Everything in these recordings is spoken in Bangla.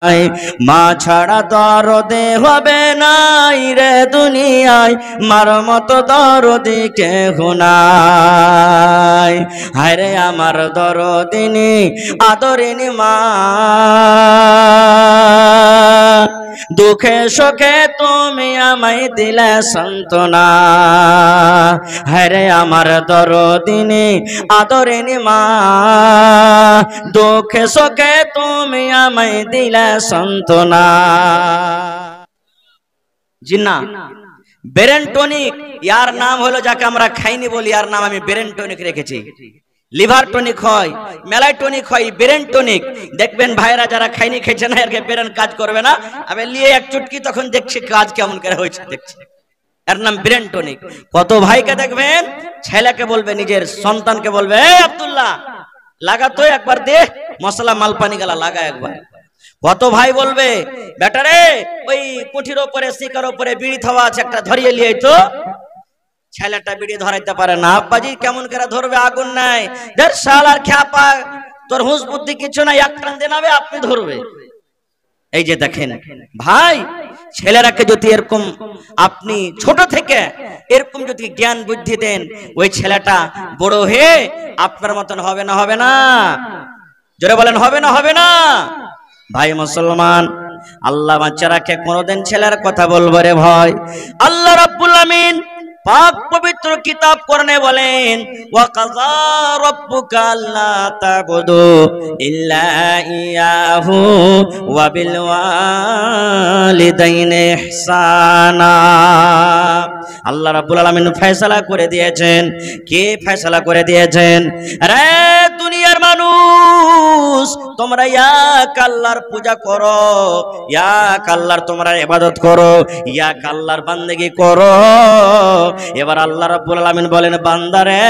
মা ছাড়া দরদে হবে নাই রে দুনিয়ায়, মার মতো দরদি কেহ নাই। হায় রে আমার দরদিনী আদরিনী মা, দুঃখে সুখে তুমি আমায় দিলে সান্ত্বনা। হায় রে আমার দরদিনী আদরিনী মা, দুঃখে সুখে তুমি আমায় দিলে সান্ত্বনা। জি না, ব্রেন টনিক ইয়ার নাম হলো, যাকে আমরা খাইনি বলি, ইয়ার নাম আমি ব্রেন টনিক রেখেছি। লিভার টনিক হয়, মেলাই টনিক হয়, ব্রেন টনিক। দেখবেন ভাইরা যারা খাইনি খেয়েছে না, এর ব্রেন কাজ করবে না, আমি নিয়ে এক চুটকি তখন দেখছি কাজ কেমন করে হয়েছে, দেখছি এর নাম ব্রেন টনিক। কত ভাইকে দেখবেন ছেলেকে বলবে, নিজের সন্তানকে বলবে, এই আব্দুল্লাহ লাগা তো একবার দে মশলা মালপানি গেলা লাগা একবার। কত ভাই বলবে, বেটা রে ওই কুঠির উপরে শিকার উপরে বিড়ি থাওয়া আছে, একটা ধরিয়ে লিয়ে তো। ছেলেটা বিড়ি ধরাইতে পারে না, আব্বাজি কেমন করে ধরবে, আগুন নাই, দেড় সাল আর খ্যাপা, তোর হুঁশ বুদ্ধি কিছু নাই, এক টান দেনাবে আপনি ধরবে। এই যে দেখেন ভাই, ছেলেরাকে যদি এরকম আপনি ছোট থেকে এরকম যদি জ্ঞান বুদ্ধি দেন, ওই ছেলেটা বড় হয়ে আপনার মতন হবে না, হবে না? জোরে বলেন হবে না, হবে না? ভাই মুসলমান, আল্লাহ বাচ্চারাকে কোনোদিন ছেলের কথা বলবো রে ভয়। আল্লাহ রাব্বুল আমিন পাক পবিত্র কিতাব কোরআনে বলেন, ওয়া কাযা রাব্বুকা আল্লা তা'বুদু ইল্লা ইয়াহু ওয়া বিল ওয়ালিদাইনি ইহসানা। আল্লাহ রাব্বুল আলামিন ফয়সালা করে দিয়েছেন। কে ফয়সালা করে দিয়েছেন? আরে দুনিয়ার মানুষ, তোমরা এক আল্লাহর পূজা করো, এক আল্লাহর তোমরা ইবাদত করো, এক আল্লাহর বান্দেগি করো। এবার আল্লাহ রাব্বুল আলামিন বলেন, বান্দারে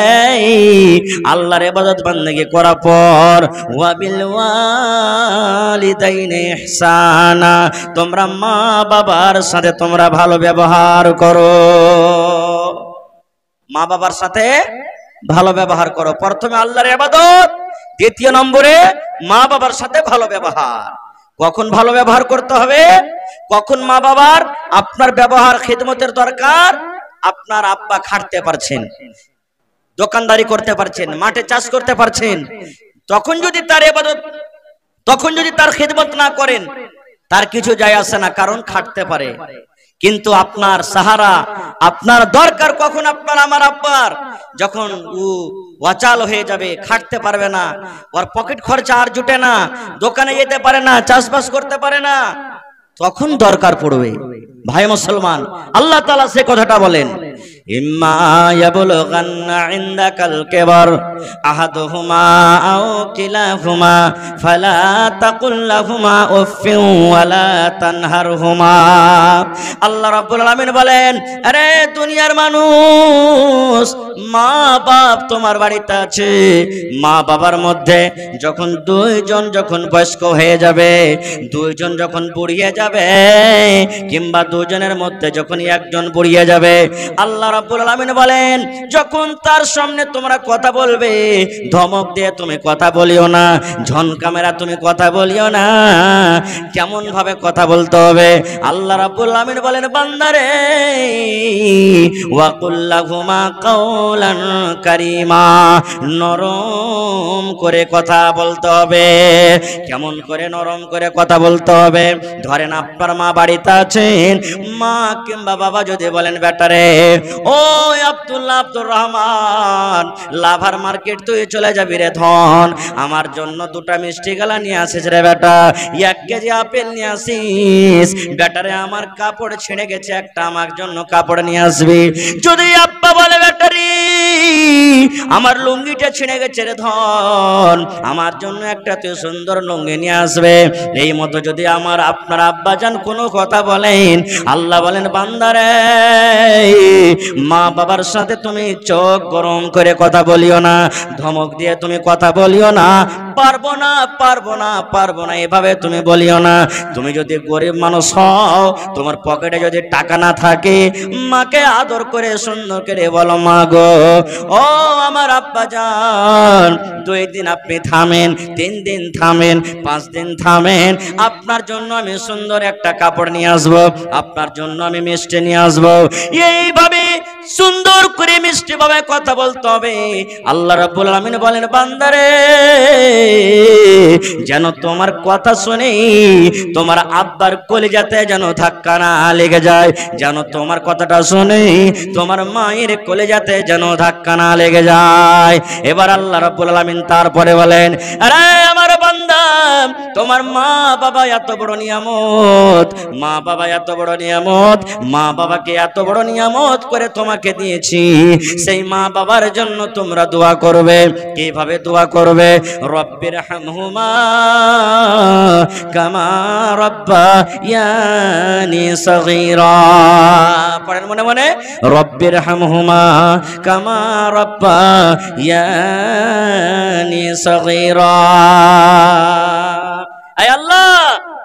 আল্লাহর ইবাদত বান্দেগি করার পর ওয়া বিল ওয়ালিদাইনি ইহসানা, তোমরা মা বাবার সাথে তোমরা ভালো ব্যবহার করো। মা বাবার সাথে ভালো ব্যবহার করো। প্রথমে আল্লাহর ইবাদত, দ্বিতীয় নম্বরে মা বাবার সাথে ভালো ব্যবহার। কখন ভালো ব্যবহার করতে হবে? কখন মা বাবার আপনার ব্যবহার খিদমতের দরকার। আপনার আব্বা খাটতে পারছেন, দোকানদারি করতে পারছেন, মাঠে চাষ করতে পারছেন, তখন যদি তার ইবাদত, তখন যদি তার খিদমত না করেন, তার কিছু যায় আসে না, কারণ খাটতে পারে। কিন্তু আপনার সাহারা, আপনার দরকার কখন? আপনার আমার আব্বার যখন ও ওয়াচাল হয়ে যাবে, খাটতে পারবে না, ওর পকেট খরচা আর জুটে না, দোকানে যেতে পারে না, চাষবাস করতে পারে না, তখন দরকার পড়বে। ভাই মুসলমান, আল্লাহ তাআলা সে কথাটা বলেন, ইম্মা ইয়াবলুগান্না ইনদাকাল কিবার আহাদুহুমা আও কিলাহুমা ফালা তাকুল লাহুমা উফফিন ওয়ালা তানহারহুমা। আল্লাহ রাব্বুল আলামিন বলেন, আরে দুনিয়ার মানুষ, মা বাপ তোমার বাড়িতে আছে, মা বাবার মধ্যে যখন দুইজন যখন বয়স্ক হয়ে যাবে, দুইজন যখন বুড়িয়ে যাবে, কিংবা দুজনের মধ্যে যখন একজন বুড়িয়ে যাবে, আল্লাহ রাব্বুল আলামিন বলেন, যখন তার সামনে তোমরা কথা বলবে, ধমক দিয়ে তুমি কথা বলিও না, ঝনকা মেরা তুমি কথা বলিও না। কেমন ভাবে কথা বলতে হবে? আল্লাহ রাব্বুল আলামিন বলেন, বান্দারে ওয়া কুল লাহুমা কাওলান কারীমা, নরম করে কথা বলতে হবে। কেমন করে নরম করে কথা বলতে হবে? ধরেন আপনার মা বাড়িতে আছেন, মা কিংবা বাবা যদি বলেন, বেটারে ও আব্দুল্লাহ, আব্দুর রহমান, লাভার মার্কেট তুই চলে যাবি রে ধন, আমার জন্য দুটা মিষ্টি গালা নিয়ে আসিস রে বেটা, 1 কেজি আপেল নিয়ে আসিস, বেটারে আমার কাপড় ছিঁড়ে গেছে, একটা আমার জন্য কাপড় নিয়ে আসবি। যদি আব্বা বলে, বেটারি আমার লুঙ্গিটা ছিঁড়ে গেছে রে ধন, আমার জন্য একটা তুই সুন্দর লুঙ্গি নিয়ে আসবে, এই মতো যদি আমার আপনার আব্বা জান কোনো কথা বলেন, আল্লাহ বলেন, বান্দারে মা বাবার সাথে তুমি চোখ গরম করে কথা বলিও না, ধমক দিয়ে তুমি কথা বলিও না, পারবো না, পারবো না, পারবো না এভাবে তুমি বলিও না। তুমি যদি গরিব মানুষ হও, তোমার পকেটে যদি টাকা না থাকে, মাকে আদর করে সুন্দর করে বলো, মা গো ও আমার আব্বা জান, 2 দিন আপনি থামেন, 3 দিন থামেন, 5 দিন থামেন, আপনার জন্য আমি সুন্দর একটা কাপড় নিয়ে আসবো, আপনার জন্য আমি মিষ্টি নিয়ে আসবো। এইভাবে সুন্দর করে মিষ্টি ভাবে কথা বলতে হবে। আল্লাহ রাব্বুল আলামিন বলেন, বান্দারে যেন তোমার কথা শুনে তোমার আব্বার কলিজাতে যেন ধাক্কা না লেগে যায়, যেন তোমার কথাটা শুনে তোমার মায়ের কলিজাতে যেন ধাক্কা না লেগে যায়। এবার আল্লাহ রাব্বুল আলামিন তারপরে বলেন, আরে আমার বান্দা, তোমার মা বাবা এত বড় নিয়ামত, মা বাবা এত বড় নিয়ামত, মা বাবাকে এত বড় নিয়ামত করে তোমাকে দিয়েছি, সেই মা বাবার জন্য তোমরা দোয়া করবে। কিভাবে দোয়া করবে? রব্বির হামহুমা কামা রাব্বায়ানি সগীরা। পড়েন মনে মনে, রব্বির হামহুমা কামা রাব্বায়ানি সগীরা। আয় আল্লাহ,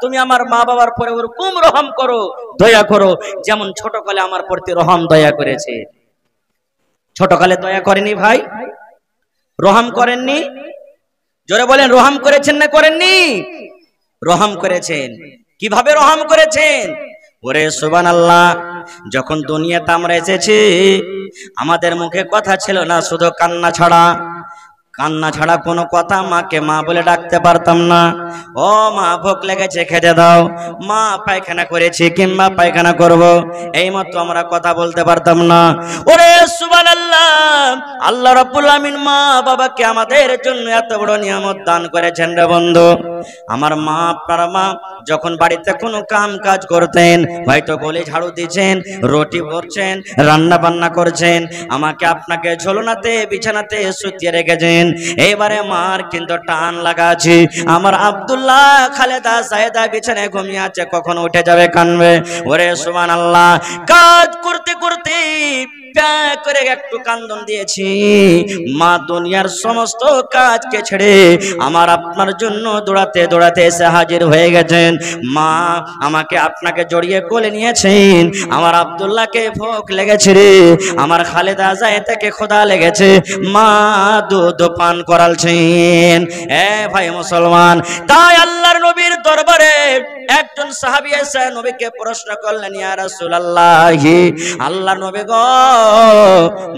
তুমি আমার মা বাবার পরে ওরকম রহম করো, দয়া করো, যেমন ছোটকালে আমার প্রতি রহম দয়া করেছে। ছোটকালে দয়া করেনি ভাই? রহম করেননি? জোরে বলেন, রহম করেছেন না করেননি? রহম করেছেন। কিভাবে রহম করেছেন? ওরে সুবহানাল্লাহ, যখন দুনিয়াতে আমরা এসেছি আমাদের মুখে কথা ছিল না, শুধু কান্না ছাড়া। কান্না ছাড়া কোনো কথা মাকে মা বলে ডাকতে পারতাম না। ও মা, ভোক লেগেছে খেতে দাও, মা পায়খানা করেছি কিংবা পায়খানা করব, এই মতো আমরা কথা বলতে পারতাম না। ওরে সুবহানাল্লাহ, আল্লাহ রাব্বুল আমিন মা বাবাকে আমাদের জন্য এত বড় নিয়ামত দান করেছেন রে বন্ধু। আমার মা, আপনার মা যখন বাড়িতে কোনো কাম কাজ করতেন, হয়তো গলি ঝাড়ু দিচ্ছেন, রুটি ভরছেন, রান্না বান্না করছেন, আমাকে আপনাকে ঝোলনাতে বিছানাতে শুতিয়ে রেখেছেন। এবারে মার কিন্তু টান লাগা আছে, আমার আব্দুল্লাহ খালেদা সাহেদা বিছানায় ঘুমিয়ে আছে, কখন উঠে যাবে কানবে। ওরে সুবহানাল্লাহ, কাজ করতে করতে করে একটু কান্দন দিয়েছি, মা দুনিয়ার সমস্ত কাজকে ছেড়ে আমার আপনার জন্য দৌড়াতে দৌড়াতে এসে হাজির হয়ে গেছেন। মা আমাকে আপনাকে জড়িয়ে কোলে নিয়েছেন, আমার আব্দুল্লাহকে ভোক লেগেছে রে, আমার খালেদা জায়েদাকে ক্ষুধা লেগেছে, মা দুধ পান করালছেন। এ ভাই মুসলমান, তাই আল্লাহর নবীর দরবারে একজন সাহাবী এসে নবীকে প্রশ্ন করলেন, ইয়া রাসূলুল্লাহ, আল্লাহর নবী গো,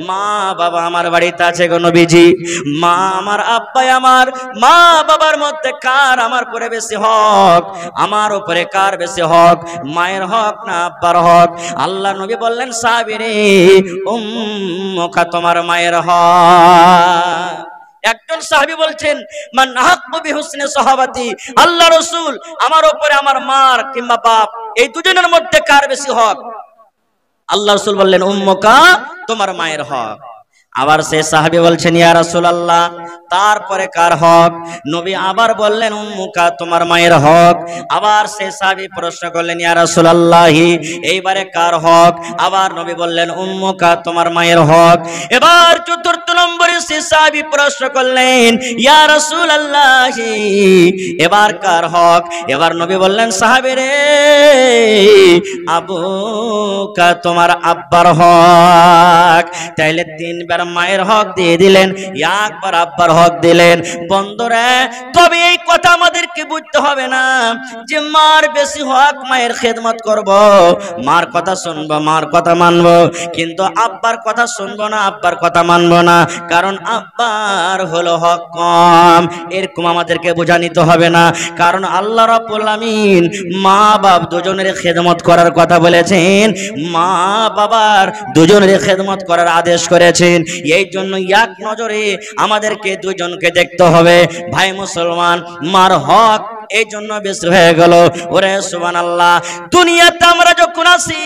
মা বাবা আমার বাড়িতে আছে গো নবীজি, মা আমার আব্বা আমার, মা বাবার মধ্যে কার আমার উপরে বেশি হক? আমার উপরে কার বেশি হক, মায়ের হক না আব্বার হক? আল্লাহ নবী বললেন, সাহাবী রে, উম্মুকা তোমার মায়ের হক। একজন সাহাবী বলছেন, মান আহাক্কু বিহুসনি সাহাবাতি, আল্লাহ রাসূল আমার উপরে আমার মার কিংবা বাপ, এই দুজনের মধ্যে কার বেশি হক? আল্লাহ রাসূল বললেন, উম্মুকা তোমার মায়ের হক। আবার সে সাহাবী বলছেন, ইয়া রাসূলুল্লাহ তারপরে কার হক? নবী আবার বললেন, উম্মুকা তোমার মায়ের হক। আবার সে সাহাবী প্রশ্ন করলেন, ইয়া রাসূলুল্লাহ এইবারে কার হক? আবার নবী বললেন, উম্মুকা তোমার মায়ের হক। এবার চতুর্থ নম্বরে সে সাহাবী প্রশ্ন করলেন, ইয়া রাসূলুল্লাহ এবার কার হক? এবার নবী বললেন, সাহাবী রে, আবুকা তোমার আব্বার হক। তাইলে তিনবার মায়ের হক দিয়ে দিলেন, একবার আব্বার হক দিলেন। বন্ধুরা, তবে এই কথা আমাদেরকে বুঝতে হবে না যে মার বেশি হক, মায়ের খেদমত করব, মার কথা শুনবো, মার কথা মানবো, কিন্তু আব্বার কথা শুনবো না, আব্বার কথা মানবো না, কারণ আব্বার হলো হক কম। এরকম আমাদেরকে বোঝা নিতে হবে না, কারণ আল্লাহ রাব্বুল আমিন মা বাপ দুজনের খেদমত করার কথা বলেছেন, মা বাবার দুজনের খেদমত করার আদেশ করেছেন। এই জন্য এক নজরে আমাদেরকে দুজনকে দেখতে হবে। ভাই মুসলমান, মার হক এই জন্য বেশি হয়ে গেল। ওরে সুবহানাল্লাহ, দুনিয়াতে আমরা যখন আসি,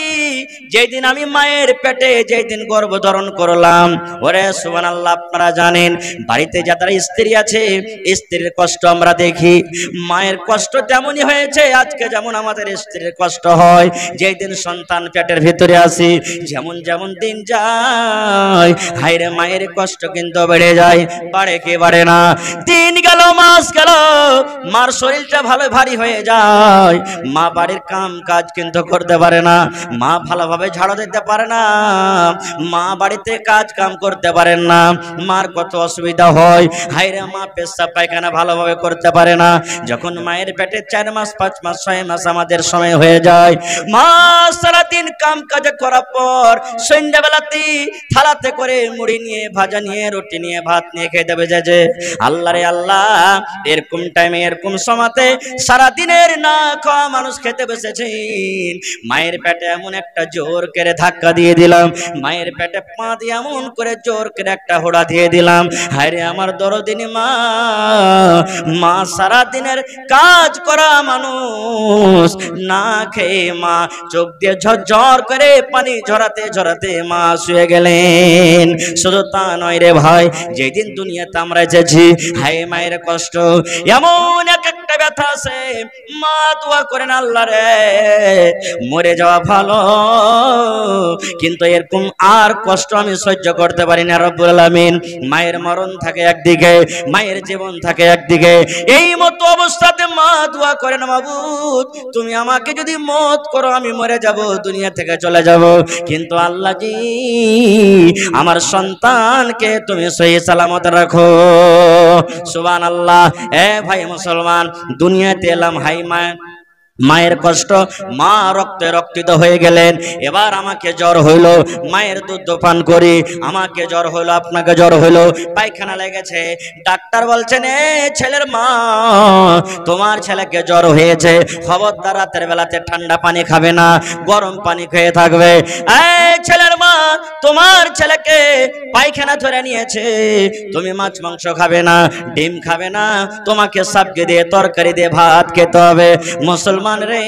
যেই দিন আমি মায়ের পেটে যেই দিন গর্ভধারণ করলাম, ওরে সুবহানাল্লাহ, আপনারা জানেন বাড়িতে যারা স্ত্রী আছে, স্ত্রীর কষ্ট আমরা দেখি, মায়ের কষ্ট তেমনই হয়েছে। আজকে যেমন আমাদের স্ত্রীর কষ্ট হয় যেই দিন সন্তান পেটের ভিতরে আসি, যেমন যেমন দিন যায়, হায়রে মায়ের কষ্ট কিন্তু বেড়ে যায়, বাড়ে কি বাড়ে না। দিন গেল, মাস গেল, মার শরীর শরীরটা ভালো ভারী হয়ে যায়, মা বাড়ির কাম কাজ কিন্তু করতে পারে না, মা ভালোভাবে ঝাড়ু দিতে পারে না, মা বাড়িতে কাজ কাম করতে পারেন না, মার কত অসুবিধা হয়। হায়রে মা পেশাব পায়খানা ভালোভাবে করতে পারে না। যখন মায়ের পেটে 4 মাস 5 মাস 6 মাস আমাদের সময় হয়ে যায়, মা সারাদিন কাম কাজ করার পর সন্ধ্যাবেলাতে থালাতে করে মুড়ি নিয়ে, ভাজা নিয়ে, রুটি নিয়ে, ভাত নিয়ে খেয়ে দেবে যে আল্লাহ রে আল্লাহ, এরকম টাইমে এরকম সময়তে সারাদিনের না খাওয়া মানুষ খেতে বসেছেন, মায়ের পেটে এমন একটা জোর করে ধাক্কা দিয়ে দিলাম, মায়ের পেটে পা দিয়ে এমন করে জোর করে একটা হোড়া দিয়ে দিলাম। হায়রে আমার দরদিনী মা, মা সারাদিনের কাজ করা মানুষ না খেয়ে মা চোখ দিয়ে ঝরঝর করে পানি ঝরাতে ঝরাতে মা শুয়ে গেলেন। শুধু তা নয় রে ভাই, যেদিন দুনিয়াতে আমরা এসেছি, হায় মায়ের কষ্ট এমন এক একটা ব্যথা আছে, মা দোয়া করেন আল্লাহ রে মরে যাওয়া ভালো, কিন্তু এরকম আর কষ্ট আমি সহ্য করতে পারি না রব্বুল আলামিন। মায়ের মরণ থাকে একদিকে, মায়ের জীবন থাকে একদিকে, এই মতো অবস্থাতে মা দোয়া করেন মাবুদ তুমি আমাকে যদি মত করো আমি মরে যাব, দুনিয়া থেকে চলে যাব, কিন্তু আল্লাহ জি আমার সন্তানকে তুমি সহি সালামত রাখো। সুবহানাল্লাহ। এ ভাই মুসলমান, দুনিয়াতে এলাম, হাই মায়ের কষ্ট, মা রক্তে রক্তিত হয়ে গেলেন। এবার আমাকে জ্বর হইল, মায়ের দুধ পান করি, আমাকে জ্বর হইলো, আপনাকে জ্বর হইলো, পায়খানা লেগেছে, ডাক্তার বলছেন এ ছেলের মা তোমার ছেলেকে জ্বর হয়েছে, খবরদার রাতের বেলাতে ঠান্ডা পানি খাবে না, গরম পানি খেয়ে থাকবে। এই ছেলের মা তোমার ছেলেকে পায়খানা ধরে নিয়েছে, তুমি মাছ মাংস খাবে না, ডিম খাবে না, তোমাকে সাবকে দিয়ে তরকারি দিয়ে ভাত খেতে হবে। মুসলমান রে,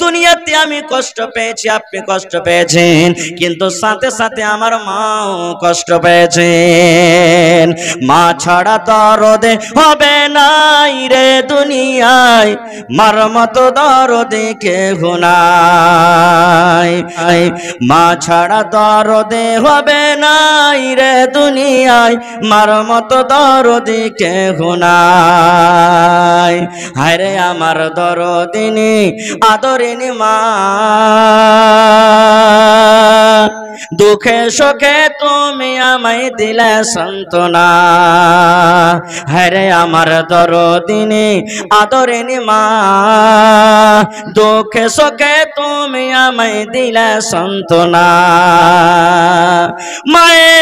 দুনিয়াতে আমি কষ্ট পেয়েছি, আপনি কষ্ট পেয়েছেন, কিন্তু সাথে সাথে আমার মাও কষ্ট পেয়েছেন। মা ছাড়া দরদে হবে নাই রে দুনিয়ায়, মার মতো দরদে কেহ নাই, মা ছাড়া দরদে হবে নাই রে দুনিয়ায়, মার মতো দরদে কেহ নাই। হায়রে আমার দরদিনী আদরিনী মা, দুঃখে সুখে তুমি আমায় দিলে সান্ত্বনা। হায়রে আমার দরদিনী আদরিনী মা, দুঃখে সুখে তুমি আমায় দিলে সান্ত্বনা। মায়ে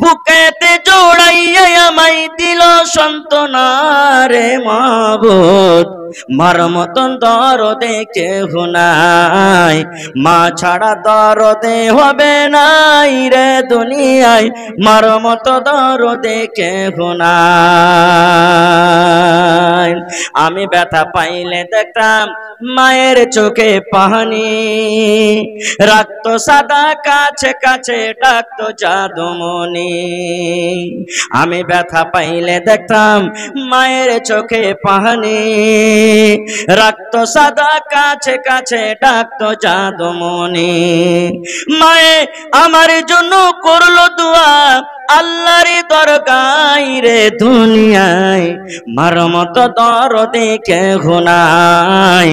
বুকেতে জোড়াইয়া আমায় দিল সান্ত্বনা রে মাবুদ, মার মতন দরদে কেহ নাই, মা ছাড়া দরদে হবে নাই রে দুনিয়ায়, মার মতো দরদে কেহ নাই। আমি ব্যথা পাইলে দেখতাম মায়ের চোখে পানি, রাখতো সাদা কাছে কাছে ডাকতো জাদুমণি। আমি ব্যথা পাইলে দেখতাম মায়ের চোখে পানি, রাখতো সাদা কাছে কাছে ডাকতো জাদুমণি। মায়ে আমার জন্য করলো দোয়া, আল্লাহর দরগায় রে দুনিয়ায়, মার মতো দরদে কেহ নাই,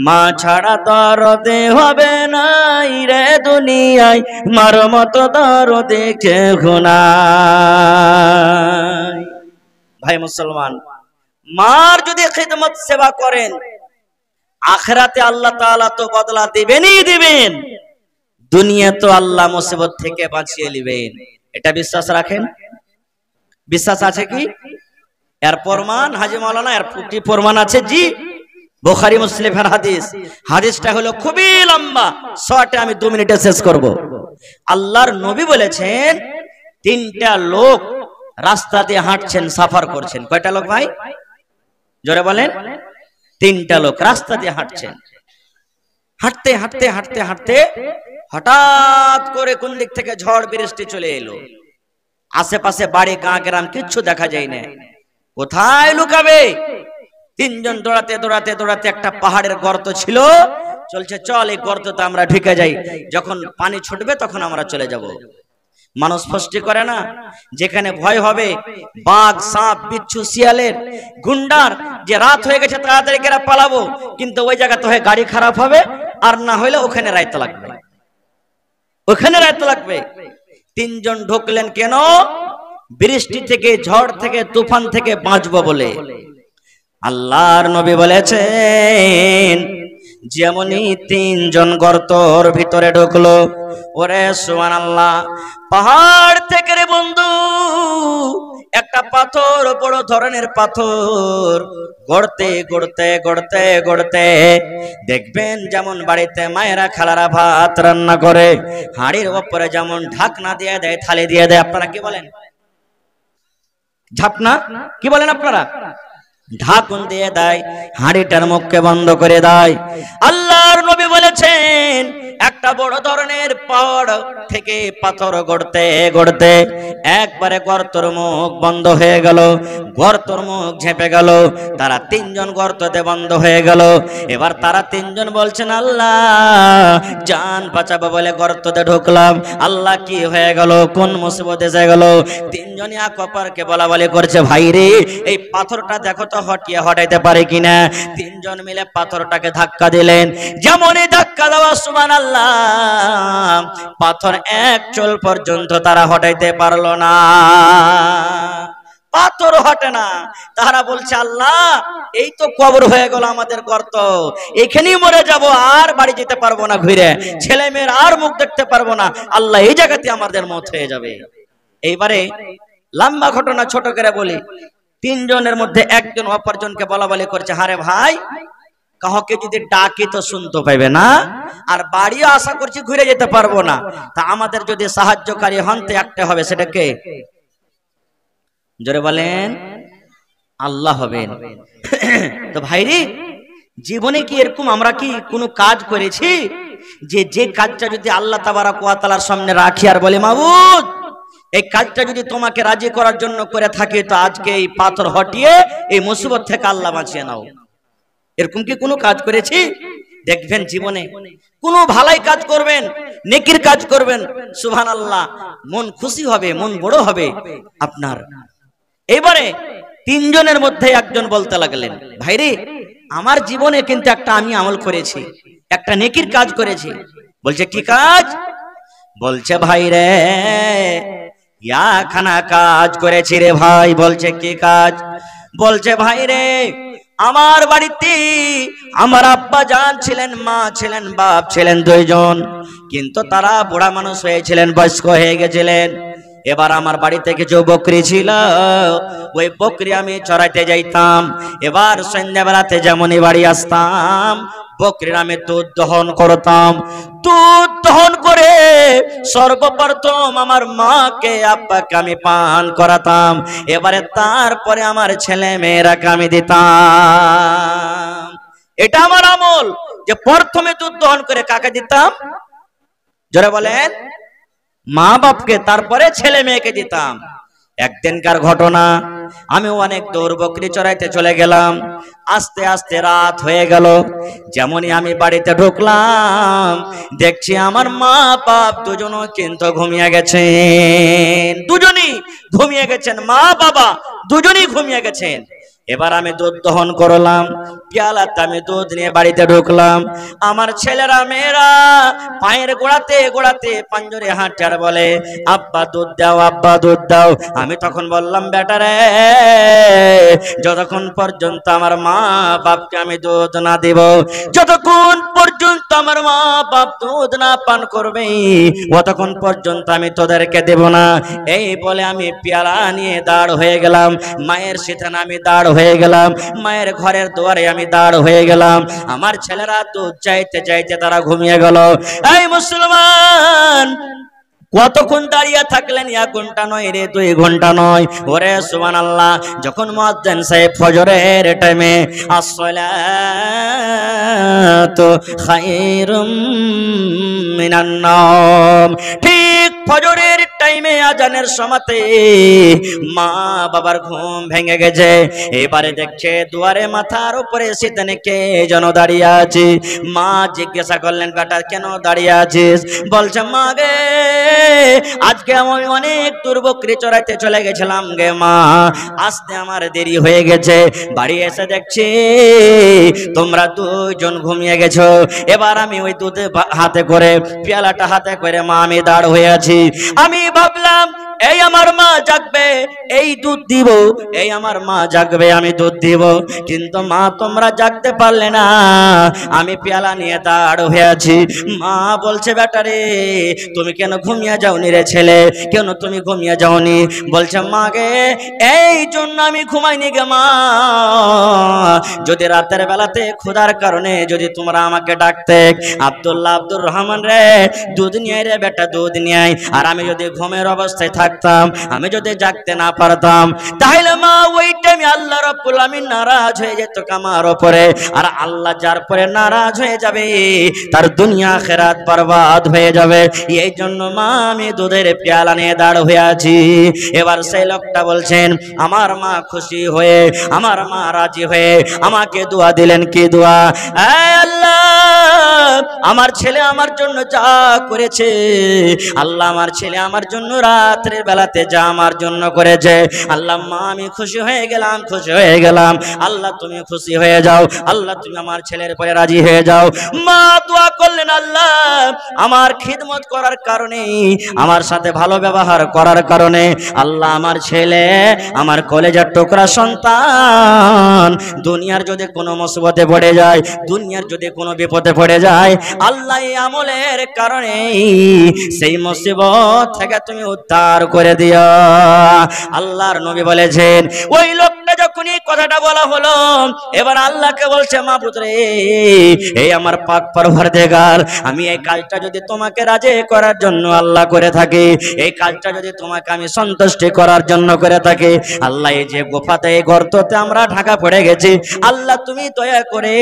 মা ছাড়া দরদে হবে নাই রে দুনিয়ায়, মার মতো দরদে কেহ নাই। ভাই মুসলমান, মার যদি খিদমত সেবা করেন, আখিরাতে আল্লাহ তাআলা তো বদলা দিবেনই দিবেন, দুনিয়া তো আল্লাহ মুসিবত থেকে বাঁচিয়ে নেবেন। এটা বিশ্বাস রাখেন? বিশ্বাস আছে কি? এর প্রমাণ হাজী মাওলানা, এর ফুটি প্রমাণ আছে জি, বুখারী মুসলিমের হাদিস। হাদিসটা হলো খুবই লম্বা, শর্টে আমি 2 মিনিটে শেষ করব। আল্লাহর নবী বলেছেন, 3টা লোক রাস্তা দিয়ে হাঁটছেন, সাফার করছেন। কয়টা লোক ভাই? জোরে বলেন। 3টা লোক রাস্তা দিয়ে হাঁটছেন। হাঁটতে হাঁটতে হাঁটতে হাঁটতে হঠাৎ করে কোন দিক থেকে ঝড় বৃষ্টি চলে এলো। আশেপাশে বাড়ি, গাঁ গ্রাম কিচ্ছু দেখা যায় না। কোথায় লুকাবে? 3জন দৌড়াতে দৌড়াতে দৌড়াতে একটা পাহাড়ের গর্ত ছিল, চলছে চল এই গর্ততে আমরা ঢুকে যাই, যখন পানি ছুটবে তখন আমরা চলে যাব। মানুষ ফষ্টি করে না, যেখানে ভয় হবে বাঘ, সাপ, বিচ্ছু, শিয়ালের, গুন্ডার, যে রাত হয়ে গেছে তাড়াতাড়ি করে পালাবো, কিন্তু ওই জায়গাতে হয় গাড়ি খারাপ হবে, আর না হইলে ওখানে রাইতে লাগবে, ওখানে রাইতে লাগবে। তিনজন ঢুকলেন কেন? বৃষ্টি থেকে, ঝড় থেকে, তুফান থেকে বাঁচবো বলে। আল্লাহর নবী বলেছেন যেমনই তিনজন গর্তর ভিতরে ঢুকলো, ওরে সুবহানাল্লাহ, পাহাড় থেকে রে বন্ধু একটা পাথর, বড় ধরনের পাথর গড়তে গড়তে গড়তে গড়তে দেখবেন যেমন বাড়িতে মায়েরা খালারা ভাত রান্না করে হাঁড়ির উপরে যেমন ঢাকনা দিয়ে দেয়, থালি দিয়ে দেয়, আপনারা কি বলেন? ঝাপনা কি বলেন আপনারা? ঢাকুন দিয়ে দেয়, হাঁড়িটার মুখকে বন্ধ করে দেয়। আল্লাহর নবী বলেছেন একটা বড় ধরনের পাহাড় থেকে পাথর গড়তে গড়তে একবারে গর্তর মুখ বন্ধ হয়ে গেল, গর্তর মুখ ঝেঁপে গেল, তারা তিনজন গর্ততে বন্ধ হয়ে গেল। এবার তারা তিনজন বলছেন আল্লাহ জান বাঁচাবো বলে গর্ততে ঢুকলাম, আল্লাহ কি হয়ে গেল, কোন মুসিবত এসে গেল? তিনজনই এক অপরকে বলা বলি করছে, ভাই রে এই পাথরটা দেখো তো হটিয়ে হটাইতে পারে কিনা। তিনজন মিলে পাথরটাকে ধাক্কা দিলেন, যেমনই ধাক্কা দেওয়া সুবহানাল্লাহ, পাথর এক চুল পর্যন্ত তারা হটাইতে পারলো না, পাথর হটে না। তারা বলছে আল্লাহ এই তো কবর হয়ে গেল আমাদের গর্ত, এখানেই মরে যাব, আর বাড়ি যেতে পারবো না, ঘুরে ছেলে মেয়ের আর মুখ দেখতে পারবো না, আল্লাহ এই জায়গাতে আমাদের মত হয়ে যাবে। এইবারে লম্বা ঘটনা ছোট করে বলি, তিনজনের মধ্যে একজন অপরজনকে বলা বলি করছে, হারে ভাই কাহকে যদি ডাকি তো শুনতে পাইবে না, আর বাড়িও আশা করছি ঘুরে যেতে পারবো না, তা আমাদের যদি সাহায্যকারী হন তো একটা হবে, সেটা কে? জোরে বলেন, আল্লাহ হবেন। তো ভাইরে জীবনে কি এরকম আমরা কি কোনো কাজ করেছি যে কাজটা যদি আল্লাহ তাবারক ওয়া তাআলার সামনে রাখি আর বলি মাবুদ এই কাজটা যদি তোমাকে রাজি করার জন্য করে থাকি, তো আজকে এই পাথর হটিয়ে এই মুসিবত থেকে আল্লাহ বাঁচিয়ে নাও, এরকম কি কোনো কাজ করেছি? দেখবেন জীবনে কোনো ভালাই কাজ করবেন, নেকির কাজ করবেন, সুবহানাল্লাহ মন খুশি হবে, মন বড় হবে আপনার। এবারে তিনজনের মধ্যে একজন বলতে লাগলেন, ভাইরে আমার জীবনে কিন্তু একটা আমি আমল করেছি, একটা নেকির কাজ করেছি। বলছে কি কাজ? বলছে ভাই রে খানা কাজ করেছি রে ভাই। বলছে কি কাজ? বলছে ভাই রে আমার বাড়িতে আমার আব্বা জান ছিলেন, মা ছিলেন, বাপ ছিলেন দুইজন, কিন্তু তারা বুড়া মানুষ হয়েছিলেন, বয়স্ক হয়ে গেছিলেন। এবার আমার বাড়িতে কিছু বকরি ছিল, ওই বকরি আমি চড়াইতে যাইতাম। এবার সন্ধ্যাবেলাতে যেমনই বাড়ি আসতাম, বকরির আমি দুধ দহন করতাম। দুধ দহন করে সর্বপ্রথম আমার মাকে আব্বাকে আমি পান করাতাম, এবারে তারপরে আমার ছেলে মেয়েরাকে আমি দিতাম। এটা আমার আমল, যে প্রথমে দুধ দহন করে কাকে দিতাম? জোরে বলেন, মা বাপকে, তারপরে ছেলে মেয়েকে দিতাম। একদিনকার ঘটনা, আমি অনেক দূর বকরি চড়াইতে চলে গেলাম, আস্তে আস্তে রাত হয়ে গেল। যেমনই আমি বাড়িতে ঢুকলাম, দেখছি আমার মা বাপ দুজনও কিন্তু ঘুমিয়ে গেছেন, দুজনই ঘুমিয়ে গেছেন, মা বাবা দুজনই ঘুমিয়ে গেছেন। এবার আমি দুধ দহন করলাম, পেয়ালাতে আমি দুধ নিয়ে বাড়িতে ঢুকলাম। আমার ছেলেরা মেয়েরা পায়ের গোড়াতে গোড়াতে পাঞ্জরে হাঁটে আর বলে আব্বা দুধ দাও, আব্বা দুধ দাও। আমি তখন বললাম বেটা রে, যতক্ষণ পর্যন্ত আমার মা বাপকে আমি দুধ না দিব, যতক্ষণ পর্যন্ত আমার মা বাপ দুধ না পান করবে, ততক্ষণ পর্যন্ত আমি তোদেরকে দেব না। এই বলে আমি পেয়ালা নিয়ে দাঁড় হয়ে গেলাম, মায়ের সিথানে আমি দাঁড় হয়ে গেলাম, মায়ের ঘরের দুয়ারে আমি দাঁড় হয়ে গেলাম। আমার ছেলেরা দুধ চাইতে চাইতে তারা ঘুমিয়ে গেল। এই মুসলমান কতক্ষণ দাঁড়িয়ে থাকলেন? 1 ঘন্টা নয় রে, 2 ঘন্টা নয়। ওরে সুবহানাল্লাহ, যখন মুয়াজ্জিন সাহেব ফজরের টাইমে আসসালাতু খায়রুম মিনান নাওম, ঠিক ফজরের টাইমে আজানের সময়তে মা বাবার ঘুম ভেঙে গেছে। এবারে দেখছে দুয়ারে মাথার উপরে সিদ্ধানে কে যেন দাঁড়িয়ে আছে। মা জিজ্ঞাসা করলেন, বেটা কেন দাঁড়িয়ে আছিস? বলছে, মা গে আজকে আমি অনেক দূর বকরি চড়াইতে চলে গেছিলাম গে মা, আসতে আমার দেরি হয়ে গেছে। বাড়ি এসে দেখছি তোমরা দুজন ঘুমিয়ে গেছো। এবার আমি ওই দুধ হাতে করে পেয়ালাটা হাতে করে মা আমি দাঁড় হয়ে আছি। আমি ভাবলাম এই আমার মা জাগবে, এই দুধ দিব, এই আমার মা জাগবে, আমি দুধ দিব। কিন্তু মা তোমরা জাগতে পারলে না, আমি পেয়ালা নিয়ে দাঁড় হয়ে আছি। মা বলছে, বেটারে তুমি কেন ঘুমিয়ে যাওনি রে ছেলে, কেন তুমি ঘুমিয়ে যাওনি? বলছে, মা গে এই জন্য আমি ঘুমাইনি গে মা, যদি রাতের বেলাতে ক্ষুধার কারণে যদি তোমরা আমাকে ডাকতে, আব্দুল্লাহ আব্দুর রহমান রে দুধ নিয়ে রে বেটা দুধ নিয়ে আয়, আর আমি যদি ঘুমের অবস্থায় থাকতাম, আমি যদি জাগতে না পারতাম, তাহলে মা ওই টাইমে আল্লাহ রাব্বুল আমিন নারাজ হয়ে যেত আমার উপরে। আর আল্লাহ যার পরে নারাজ হয়ে যাবে তার দুনিয়া আখিরাত বরবাদ হয়ে যাবে। এই জন্য মা আমি দুধের পেয়ালা নিয়ে দাঁড় হয়ে আছি। এবার সেই লোকটা বলছেন, আমার মা খুশি হয়ে, আমার মা রাজি হয়ে আমাকে দোয়া দিলেন। কি দোয়া? আল্লাহ আমার ছেলে আমার জন্য যা করেছে, আল্লাহ আমার ছেলে আমার জন্য রাত্রের বেলাতে যা আমার জন্য করেছে, আল্লাহ মা আমি খুশি হয়ে গেলাম, খুশি হয়ে গেলাম। আল্লাহ তুমি খুশি হয়ে যাও, আল্লাহ তুমি আমার ছেলের পরে রাজি হয়ে যাও। মা দোয়া করলেন, আল্লাহ আমার খিদমত করার কারণে, আমার সাথে ভালো ব্যবহার করার কারণে আল্লাহ আমার ছেলে আমার কলেজার টুকরা সন্তান দুনিয়ার যদি কোনো মুসিবতে পড়ে যায়, দুনিয়ার যদি কোনো বিপদে পড়ে যায়, আল্লাহ এই আমলের কারণে সেই মুসিবত থেকে তুমি উদ্ধার করে দিও। আল্লাহর নবী বলেছেন, ওই লোকটা যখন এই কথাটা বলা হলো, এবার আল্লাহকে বলছে, মাবুদ রে এই আমার পাক পরওয়ারদিগার, আমি এই কাজটা যদি তোমাকে রাজি করার জন্য আল্লাহ করে থাকি, এই কাজটা যদি তোমাকে আমি সন্তুষ্টি করার জন্য করে থাকি, আল্লাহ এই যে গোফাতে এই গর্ততে আমরা ঢাকা পড়ে গেছি, আল্লাহ তুমি দয়া করে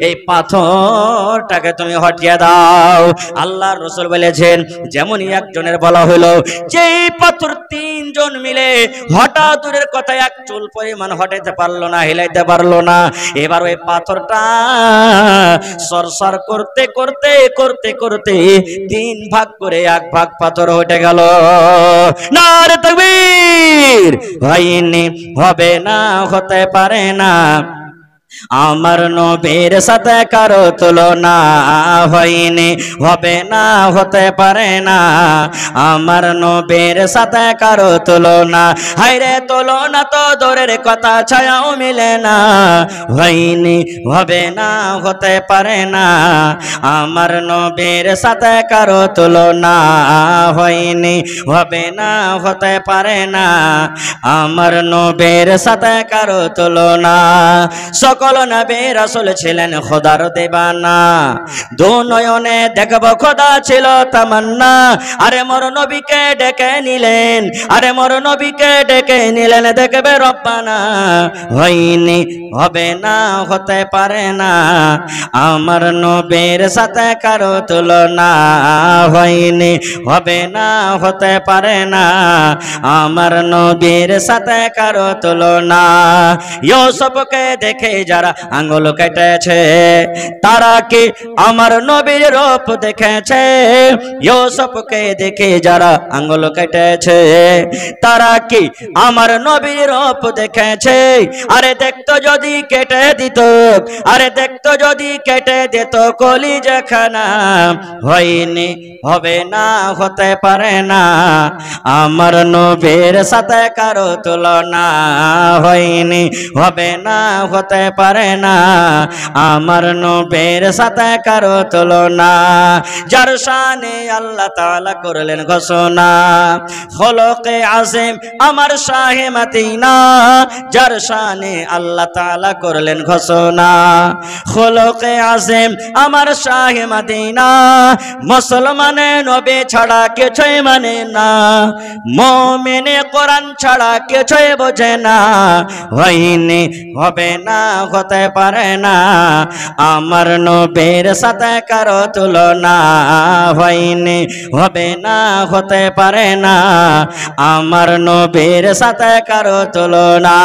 এই পাথরটাকে তুমি হটিয়ে দাও। আল্লাহর রাসূল বলেছেন, যেমনই একজনের বলা হলো যে এই পাথর তিনজন মিলে হঠাৎ দূরের কথা এক চুল পরিমাণ হটাইতে পারলো না, হিলাইতে পারলো না। এবার ওই পাথরটা সরসর করতে করতে করতে করতে তিন ভাগ করে এক ভাগ পাথর হয়ে গেল। নারে তাকবীর! হয়নি, হবে না, হতে পারে না, আমার নবীর সাথে কারো তুলনা, হয়নি, হবে না, হতে পারে না, আমার নবীর সাথে কারো তুলনা। হায়রে তুলনা তো দূরের কথা, ছায়াও মিলে না, হয়নি, হবে না, হতে পারে না, আমার নবীর সাথে কারো তুলনা, হয়নি, হবে না, হতে পারে না, আমার নবীর সাথে কারো তুলনা। সকল নবী রাসূল ছিলেন খোদার দেবানা, দু নয়নে দেখব খোদা ছিল তামান্না। আরে মোর নবীকে ডেকে নিলেন, আরে মোর নবীকে ডেকে নিলেন, দেখবে রব্বানা, হয়নি, হবে না, হতে পারে না, আমার নবীর সাথে কারো তুলনা, হয়নি, হবে না, হতে পারে না, আমার নবীর সাথে কারো তুলনা। ইউসুফকে দেখে যারা আঙ্গুল কেটেছে, তারা কি আমার নবীর রূপ দেখেছে? ইউসুফকে দেখে যারা আঙ্গুল কেটেছে, তারা কি আমার নবীর রূপ দেখেছে? আরে দেখতো যদি কেটে দিত, আরে দেখতো যদি কেটে দিত কলিজাখানা, হয়নি, হবে না, হতে পারে না, আমার নবীর সাথে কারো তুলনা, হয়নি, হবে না, হতে পারে না, আমার নবীর সাথে কারো তুলনা। যার শানে আল্লাহ তাআলা করলেন ঘোষণা, খলকে আযম আমার শাহে মদিনা, যার শানে আল্লাহ তাআলা করলেন ঘোষণা, খলকে আযম আমার শাহে মদিনা, মুসলমানে নবী ছাড়া কিছুই মানে না, মুমিনে কোরআন ছাড়া কিছুই বোঝে না, হয়নি, হবে না, হতে পারে না, আমার নবীর সাথে কারো তুলনা হয়নি, হবে না, হতে পারে না, আমার নবীর সাথে কারো তুলনা।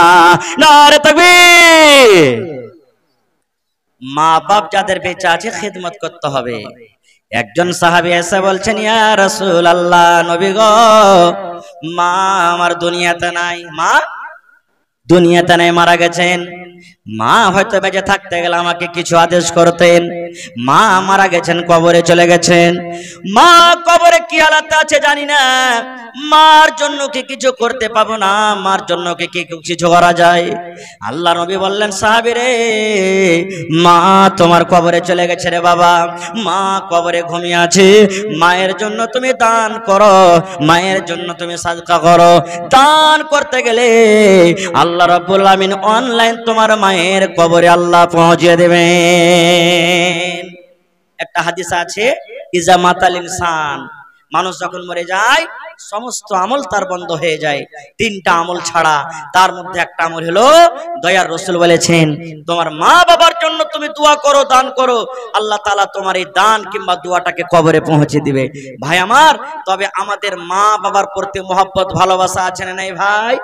নারে তাকবীর। মা বাপ যাদের বেঁচে আছে খিদমত করতে হবে। একজন সাহাবী এসে বলছেন, ইয়া রাসূলুল্লাহ, নবী গো, মা আমার দুনিয়াতে নাই, মা দুনিয়াতে নাই, মারা গেছেন। মা হয়তো বেঁচে থাকতে গেলে আমাকে কিছু আদেশ করতেন, মা মারা গেছেন, কবরে চলে গেছেন। মা কবরে কি হালাতে আছে জানি না, মার জন্য কি কিছু করতে পাবো না, মার জন্য কি কিছু করা যায়? আল্লাহ নবী বললেন, সাহাবী রে, মা তোমার কবরে চলে গেছে রে বাবা, মা কবরে ঘুমিয়ে আছে, মায়ের জন্য তুমি দান করো, মায়ের জন্য তুমি সাদকা করো। দান করতে গেলে আল্লাহ রাব্বুল আমিন অনলাইন তোমার মায়ের কবরে আল্লাহ পৌঁছে দেবেন। একটা হাদিস আছে, ইজা মাতাল ইনসান, মানুষ যখন মরে যায় সমস্ত আমল তার বন্ধ হয়ে যায়, তিনটা আমল ছাড়া। তার মধ্যে একটা আমল হলো, দয়ার রাসূল বলেছেন, তোমার মা বাবার জন্য তুমি দোয়া করো, দান করো, আল্লাহ তাআলা তোমার এই দান কিংবা দোয়াটাকে কবরে পৌঁছে দিবে। ভাই আমার, তবে আমাদের মা বাবার প্রতি মহব্বত ভালোবাসা আছে না নাই ভাই?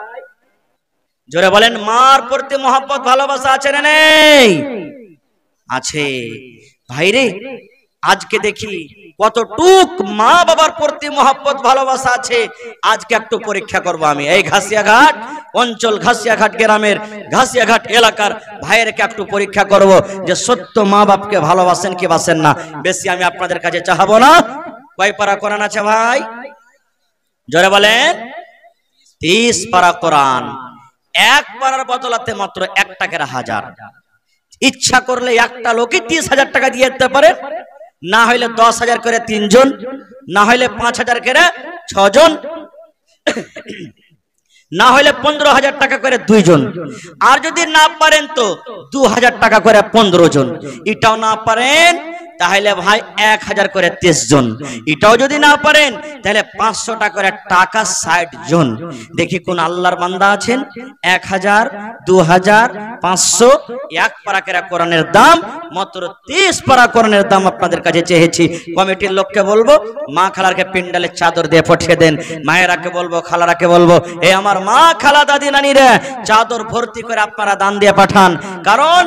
জোরে বলেন, মার প্রতি মহব্বত ভালোবাসা আছে না নেই? আছে। ভাইরে, আজকে দেখি কতটুক মা বাবার প্রতি মহব্বত ভালোবাসা আছে। আজকে একটু পরীক্ষা করব আমি। এই ঘাসিয়াঘাট অঞ্চল, ঘাসিয়াঘাট গ্রামের, ঘাসিয়াঘাট এলাকার ভাইয়েরকে একটু পরীক্ষা করব যে সত্য মা বাপকে ভালোবাসেন কি বাসেন না। বেশি আমি আপনাদের কাছে চাহাবো না। কয় পারা কোরআন আছে ভাই? জোরে বলেন। 30 পারা কোরআন। এক পারার বদলাতে মাত্র 1 টাকার 1000। ইচ্ছা করলে একটা লোকই 30,000 টাকা দিয়ে দিতে পারে, না হইলে 10,000 করে 3 জন, না হইলে 5,000 করে 6 জন, না হইলে 15,000 টাকা করে 2 জন। আর যদি না পারেন তো 2,000 টাকা করে 15 জন। এটাও না পারেন তাহলে ভাই 1,000 করে 30 জন। এটাও যদি না পারেন তাহলে 500 টাকা করে টাকা 60 জন। দেখি কোন আল্লাহর বান্দা আছেন 1,000, 2,000, 500, এক পারা করে কোরআনের দাম, মাত্র 30 পারা কোরআনের দাম আপনাদের কাছে চেয়েছি। কমিটির লোককে বলবো মা খালারকে পিন্ডালে চাদর দিয়ে পাঠিয়ে দেন। মায়েরাকে বলবো, খালারাকে বলবো, এই আমার মা খালা দাদি নানিরা চাদর ভর্তি করে আপনারা দান দিয়ে পাঠান। কারণ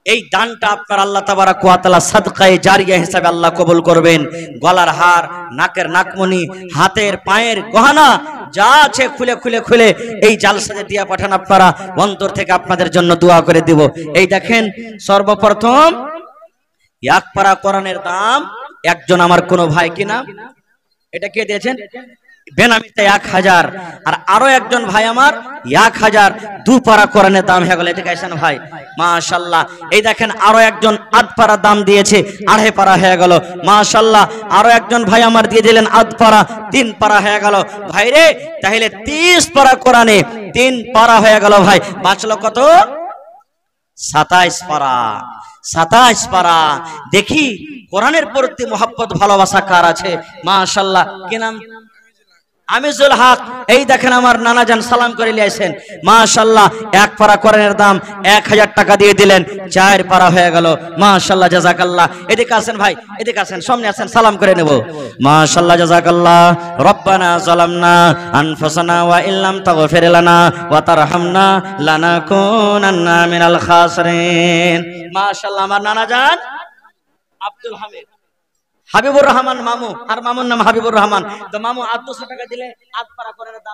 এই দানটা আপনার আল্লাহ তাবারাক ওয়া তাআলা সাদকায়ে জারিয়া হিসাবে আল্লাহ কবুল করবেন। গলার হার, নাকের নাকমণি, হাতের পায়ের গহনা যা আছে খুলে খুলে খুলে এই জালসাতে দিয়ে পাঠান। আপনারা অন্তর থেকে আপনাদের জন্য দোয়া করে দিব। এই দেখেন, সর্বপ্রথম এক পারা কোরআনের দাম একজন আমার কোন ভাই কিনা, এটা কে দিয়েছেন? বেনামিতে 1,000। আর আরো একজন ভাই আমার 1,000 2 পারা কোরআনের দাম হয়ে গেল। এটা কেছেন ভাই, মাশাআল্লাহ। এই দেখেন আরো একজন 8 পারা দাম দিয়েছে, 2.5 পারা হয়ে গেল, মাশাআল্লাহ। আরো একজন ভাই আমার দিয়ে দিলেন 8 পারা, 3 পারা হয়ে গেল। ভাই রে, তাহলে 30 পারা কোরআনে 3 পারা হয়ে গেল। ভাই বাঁচলো কত? 27 পারা। 27 পারা। দেখি কোরআনের প্রতি মহব্বত ভালোবাসা কার আছে? মাশাআল্লাহ। কি নাম? আমিজুল হক। এই দেখেন আমার নানা জান সালাম করে লিয়েছেন, মাশাআল্লাহ। 1 পারা কোরআনের দাম 1,000 টাকা দিয়ে দিলেন, 4 পারা হয়ে গেল, মাশাআল্লাহ, জাযাকাল্লাহ। এদিকে আসেন ভাই, এদিকে আসেন, সামনে আসেন, সালাম করে নেব। মাশাআল্লাহ, জাযাকাল্লাহ। রব্বানা যালামনা আনফুসানা ওয়া ইল্লাম তাগফির লানা ওয়া তারহামনা লানাকুনান্না মিনাল খাসিরিন। মাশাআল্লাহ। আমার নানা জান আব্দুল হামিদ, হাবিবুর রহমান মামু, আর মামুর নাম হাবিবুর রহমান। তো মামু 800 টাকা দিলে 8 পারা কোরআনের দাম